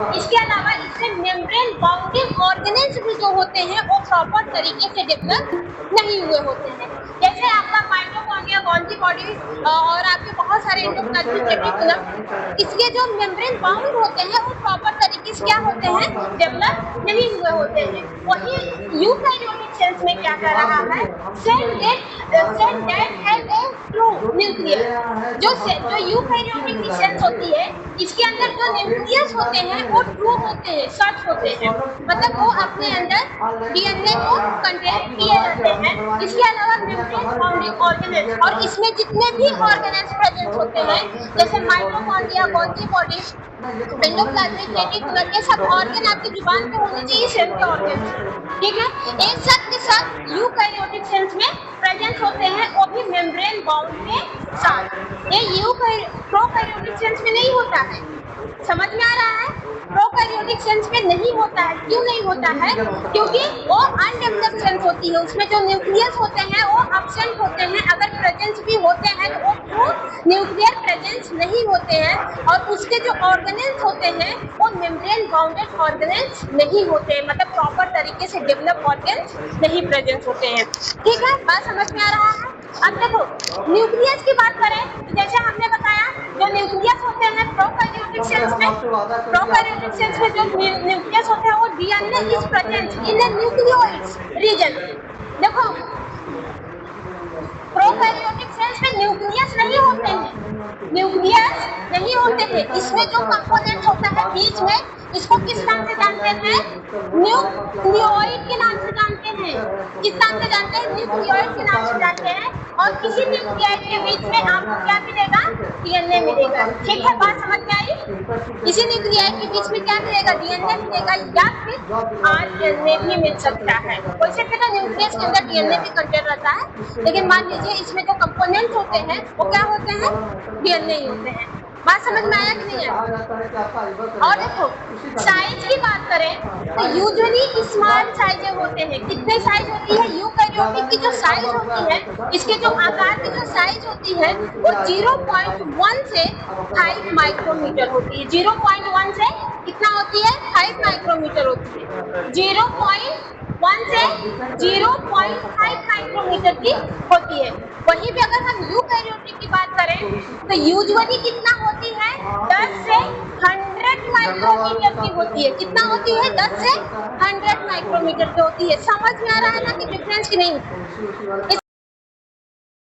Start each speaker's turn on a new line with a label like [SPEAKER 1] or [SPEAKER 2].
[SPEAKER 1] इसके अलावा इसमें मेम्ब्रेन बाउंडिंग ऑर्गेनेल्स भी जो होते हैं वो प्रॉपर तरीके से डेवलप नहीं हुए होते हैं। जैसे आपका माइटोकॉन्ड्रिया, गोल्गी बॉडी और आपके बहुत सारे एंडोप्लाज्मिक रेटिकुलम, इसके जो मेम्ब्रेन बाउंड होते हैं वो प्रॉपर तरीके से क्या होते हैं, डेवलप नहीं हुए होते हैं। वही यूकैरियोटिक सेल्स में क्या कर रहा है, cell that have a true nucleus. जो यूकैरियोटिक सेल्स होती है इसके अंदर जो न्यूक्लियस होते हैं वो ट्रू होते हैं, सच होते हैं, मतलब वो अपने अंदर डीएनए को कंटेन किए रहते हैं। इसके अलावा मेम्ब्रेन बाउंडिंग ऑर्गेनेल्स, और इसमें जितने भी ऑर्गेनेल्स प्रेजेंट होते हैं जैसे mitochondria, Golgi body, endoplasmic reticulum, ये सब ऑर्गन आपकी जुबान पे होने चाहिए, सेल के ऑर्गन, ठीक है। एक साथ के साथ यूकैरियोटिक सेल्स में प्रेजेंट होते हैं, वो भी मेम्ब्रेन बाउंड के साथ। ये प्रोकैरियोटिक सेल्स में नहीं होता है, समझ में आ रहा है? प्रोकैरियोटिक सेल्स में नहीं होता है। क्यों नहीं होता है? क्योंकि वो अनडेवलप्ड सेल्स होती है, उसमें जो न्यूक्लियस होते हैं वो एब्सेंट होते हैं, अगर प्रेजेंस भी होते हैं तो वो ट्रू न्यूक्लियर प्रेजेंस नहीं होते हैं, और उसके जो ऑर्गेनेल्स होते हैं वो मेम्ब्रेन बाउंडेड ऑर्गेनेल्स नहीं होते हैं, मतलब प्रॉपर तरीके से डेवलप ऑर्गेन्स नहीं प्रेजेंट होते हैं, ठीक है। बात समझ में आ रहा है? अब देखो न्यूक्लियस की बात करें तो जैसे हमने बताया जो न्यूक्लियस होते हैं प्रोकैरियोटिक सेल्स में जो न्यूक्लियस होते हैं वो DNA is present in a nucleoids region. देखो प्रोकैरियोटिक सेल्स में न्यूक्लियस नहीं होते हैं, न्यूक्लियस नहीं होते हैं, इसमें जो कंपोनेंट होता है बीच में, इसको किस नाम से जानते हैं? न्यूक्लियोइड के नाम से जानते हैं। किस नाम से जानते हैं? न्यूक्लियोइड के नाम से जानते हैं। और किसी न्यूक्लियोइड के बीच में आपको क्या मिलेगा? डीएनए मिलेगा, ठीक है। बात समझ में आई? किसी न्यूक्लियोइड के बीच में क्या मिलेगा? डीएनए मिलेगा, या फिर आरएनए भी मिल सकता है। वैसे तो न्यूक्लियस के अंदर डीएनए भी कंटेन रहता है, लेकिन मान लीजिए इसमें जो कंपोनेंट होते हैं वो क्या होते हैं? डीएनए ही होते हैं। बात समझ में आया कि नहीं आया? और देखो साइज की बात करें तो यूजुअली स्मॉल साइज होते हैं। कितने साइज होती है? यूकैरियोटिक की जो साइज होती है, इसके जो आकार की जो साइज होती है वो 0.1 से 5 माइक्रोमीटर होती है। 0.1 से कितना होती है? 5 माइक्रोमीटर होती है। 0.1 से 0.5 माइक्रोमीटर की होती है। वहीं पे अगर हम यूकैरियोटिक की बात करें तो यूजुअली कितना होती है? 10 से 100 माइक्रोमीटर की होती है। कितना होती है? 10 से 100 माइक्रोमीटर की होती है। समझ में आ रहा है ना कि डिफरेंस की नहीं?